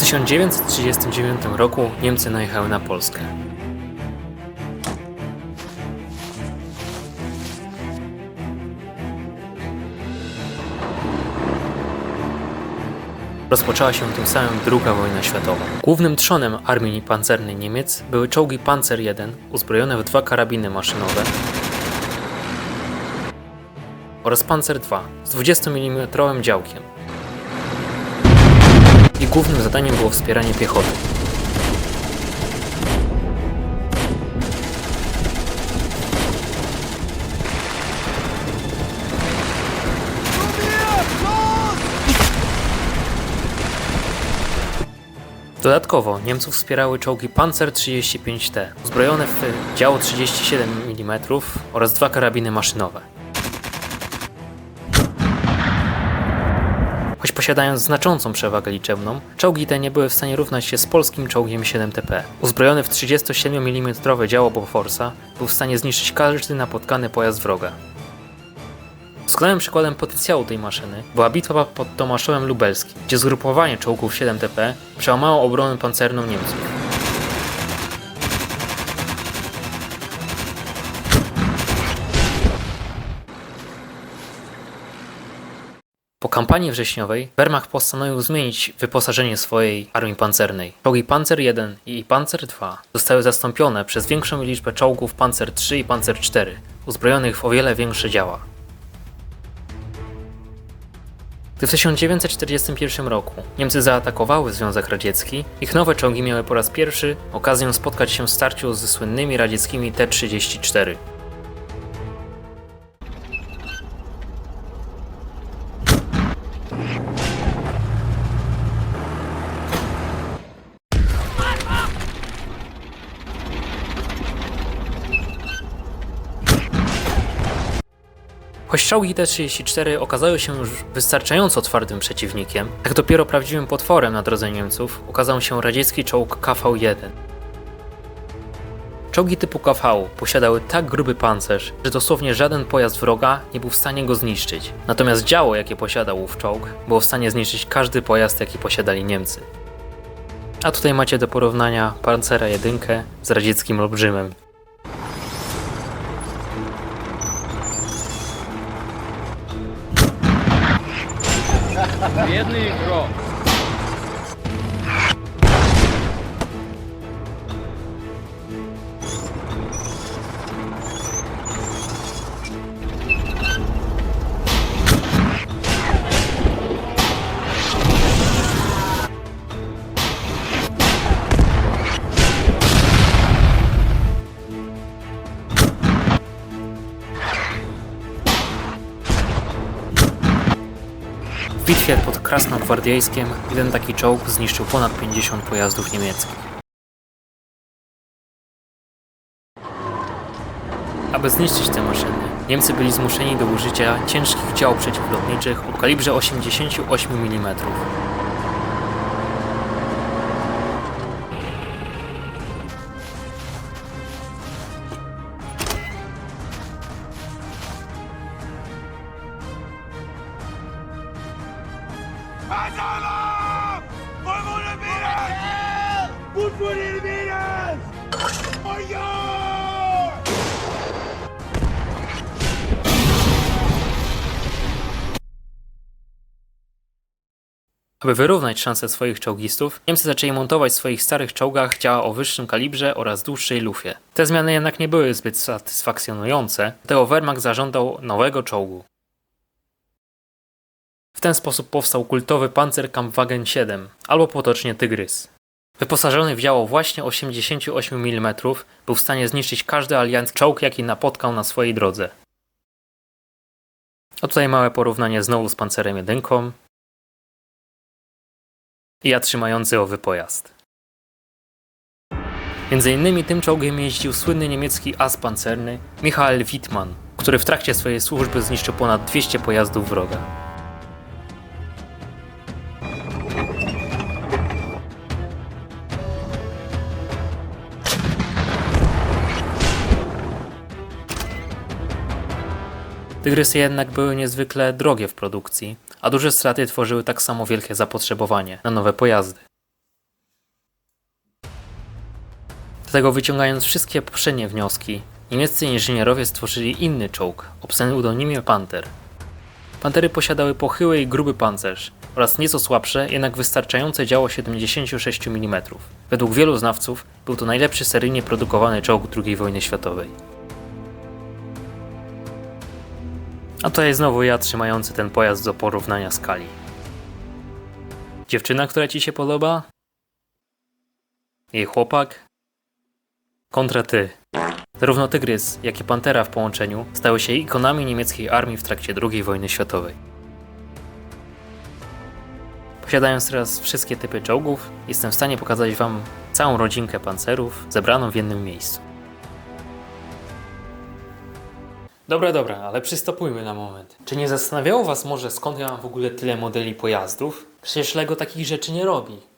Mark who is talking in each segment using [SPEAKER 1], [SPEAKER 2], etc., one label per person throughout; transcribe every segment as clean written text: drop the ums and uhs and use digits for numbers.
[SPEAKER 1] W 1939 roku Niemcy najechały na Polskę. Rozpoczęła się tym samym II wojna światowa. Głównym trzonem armii pancernej Niemiec były czołgi Panzer I uzbrojone w 2 karabiny maszynowe oraz Panzer II z 20 mm działkiem. Ich głównym zadaniem było wspieranie piechoty. Dodatkowo Niemców wspierały czołgi Panzer 35T, uzbrojone w działo 37 mm oraz 2 karabiny maszynowe. Choć posiadając znaczącą przewagę liczebną, czołgi te nie były w stanie równać się z polskim czołgiem 7TP. Uzbrojony w 37 mm działo Boforsa, był w stanie zniszczyć każdy napotkany pojazd wroga. Doskonałym przykładem potencjału tej maszyny była bitwa pod Tomaszowem Lubelskim, gdzie zgrupowanie czołgów 7TP przełamało obronę pancerną Niemców. Po kampanii wrześniowej Wehrmacht postanowił zmienić wyposażenie swojej armii pancernej. Czołgi Panzer I i Panzer II zostały zastąpione przez większą liczbę czołgów Panzer III i Panzer IV, uzbrojonych w o wiele większe działa. Gdy w 1941 roku Niemcy zaatakowały Związek Radziecki, ich nowe czołgi miały po raz pierwszy okazję spotkać się w starciu ze słynnymi radzieckimi T-34. Choć czołgi T-34 okazały się już wystarczająco twardym przeciwnikiem, tak dopiero prawdziwym potworem na drodze Niemców okazał się radziecki czołg KV-1. Czołgi typu KV posiadały tak gruby pancerz, że dosłownie żaden pojazd wroga nie był w stanie go zniszczyć. Natomiast działo, jakie posiadał ów czołg, było w stanie zniszczyć każdy pojazd, jaki posiadali Niemcy. A tutaj macie do porównania Pancera 1 z radzieckim Olbrzymem.
[SPEAKER 2] Biedny igro.
[SPEAKER 1] W bitwie pod Krasnogwardiejskiem jeden taki czołg zniszczył ponad 50 pojazdów niemieckich. Aby zniszczyć te maszyny, Niemcy byli zmuszeni do użycia ciężkich dział przeciwlotniczych o kalibrze 88 mm. Aby wyrównać szanse swoich czołgistów, Niemcy zaczęli montować w swoich starych czołgach działa o wyższym kalibrze oraz dłuższej lufie. Te zmiany jednak nie były zbyt satysfakcjonujące, dlatego Wehrmacht zażądał nowego czołgu. W ten sposób powstał kultowy Panzerkampfwagen 7, albo potocznie Tygrys. Wyposażony w działo właśnie 88 mm, był w stanie zniszczyć każdy aliancki czołg, jaki napotkał na swojej drodze. A tutaj małe porównanie znowu z Panzerem 1 i trzymający owy pojazd. Między innymi tym czołgiem jeździł słynny niemiecki as pancerny Michael Wittmann, który w trakcie swojej służby zniszczył ponad 200 pojazdów wroga. Tygrysy jednak były niezwykle drogie w produkcji, a duże straty tworzyły tak samo wielkie zapotrzebowanie na nowe pojazdy. Dlatego wyciągając wszystkie poprzednie wnioski, niemieccy inżynierowie stworzyli inny czołg o pseudonimie Panther. Pantery posiadały pochyły i gruby pancerz oraz nieco słabsze, jednak wystarczające działo 76 mm. Według wielu znawców był to najlepszy seryjnie produkowany czołg II wojny światowej. A to jest znowu ja trzymający ten pojazd do porównania skali. Dziewczyna, która ci się podoba? Jej chłopak? Kontra ty. Zarówno Tygrys, jak i Pantera w połączeniu stały się ikonami niemieckiej armii w trakcie II wojny światowej. Posiadając teraz wszystkie typy czołgów, jestem w stanie pokazać wam całą rodzinkę pancerów zebraną w jednym miejscu. Dobra, ale przystopujmy na moment. Czy nie zastanawiało was może, skąd ja mam w ogóle tyle modeli pojazdów? Przecież LEGO takich rzeczy nie robi.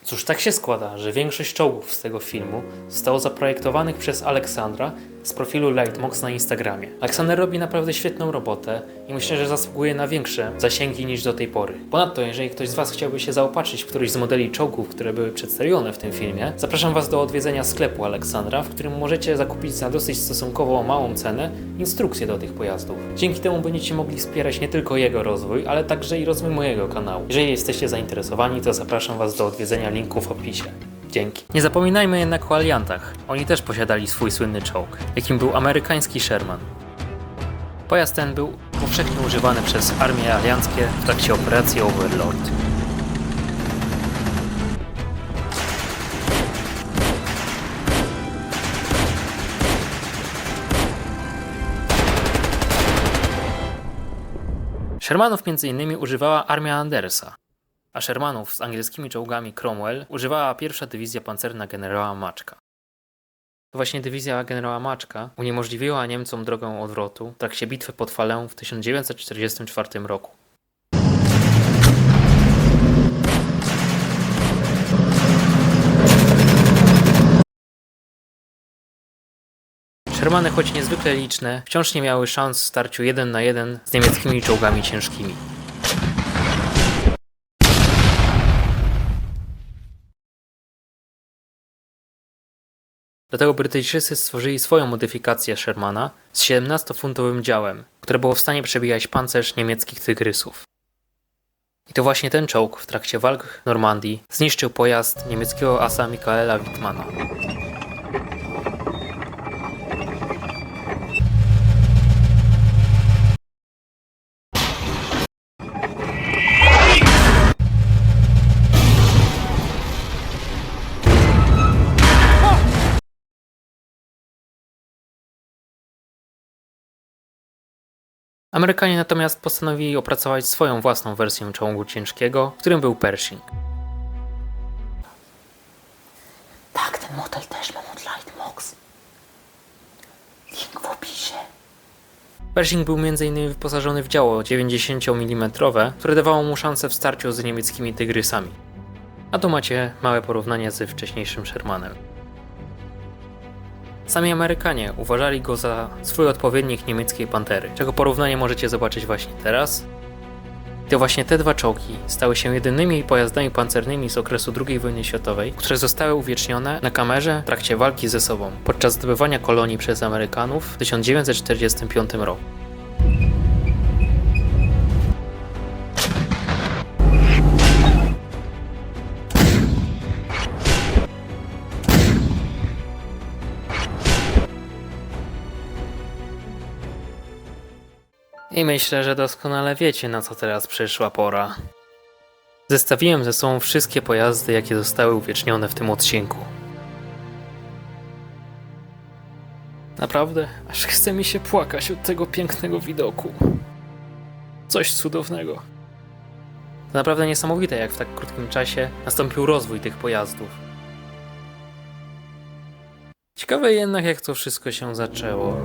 [SPEAKER 1] Cóż, tak się składa, że większość czołgów z tego filmu zostało zaprojektowanych przez Aleksandra z profilu Lightmox na Instagramie. Aleksander robi naprawdę świetną robotę i myślę, że zasługuje na większe zasięgi niż do tej pory. Ponadto, jeżeli ktoś z was chciałby się zaopatrzyć w któryś z modeli czołgów, które były przedstawione w tym filmie, zapraszam was do odwiedzenia sklepu Aleksandra, w którym możecie zakupić za dosyć stosunkowo małą cenę instrukcje do tych pojazdów. Dzięki temu będziecie mogli wspierać nie tylko jego rozwój, ale także i rozwój mojego kanału. Jeżeli jesteście zainteresowani, to zapraszam was do odwiedzenia linku w opisie. Dzięki. Nie zapominajmy jednak o aliantach. Oni też posiadali swój słynny czołg, jakim był amerykański Sherman. Pojazd ten był powszechnie używany przez armie alianckie w trakcie operacji Overlord. Shermanów m.in. używała armia Andersa, a Shermanów z angielskimi czołgami Cromwell używała pierwsza dywizja pancerna generała Maczka. To właśnie dywizja generała Maczka uniemożliwiła Niemcom drogę odwrotu w trakcie bitwy pod Falę w 1944 roku. Shermany, choć niezwykle liczne, wciąż nie miały szans w starciu 1 na 1 z niemieckimi czołgami ciężkimi. Dlatego Brytyjczycy stworzyli swoją modyfikację Shermana z 17-funtowym działem, które było w stanie przebijać pancerz niemieckich Tygrysów. I to właśnie ten czołg w trakcie walk w Normandii zniszczył pojazd niemieckiego asa Michaela Wittmana. Amerykanie natomiast postanowili opracować swoją własną wersję czołgu ciężkiego, którym był Pershing.
[SPEAKER 2] Tak, ten model też mam od Lightmox. Link w opisie.
[SPEAKER 1] Pershing był m.in. wyposażony w działo 90 mm, które dawało mu szansę w starciu z niemieckimi Tygrysami. A tu macie małe porównanie ze wcześniejszym Shermanem. Sami Amerykanie uważali go za swój odpowiednik niemieckiej Pantery, czego porównanie możecie zobaczyć właśnie teraz. I to właśnie te dwa czołgi stały się jedynymi pojazdami pancernymi z okresu II wojny światowej, które zostały uwiecznione na kamerze w trakcie walki ze sobą podczas zdobywania kolonii przez Amerykanów w 1945 roku. I myślę, że doskonale wiecie, na co teraz przyszła pora. Zestawiłem ze sobą wszystkie pojazdy, jakie zostały uwiecznione w tym odcinku. Naprawdę, aż chce mi się płakać od tego pięknego widoku. Coś cudownego. To naprawdę niesamowite, jak w tak krótkim czasie nastąpił rozwój tych pojazdów. Ciekawe jednak, jak to wszystko się zaczęło.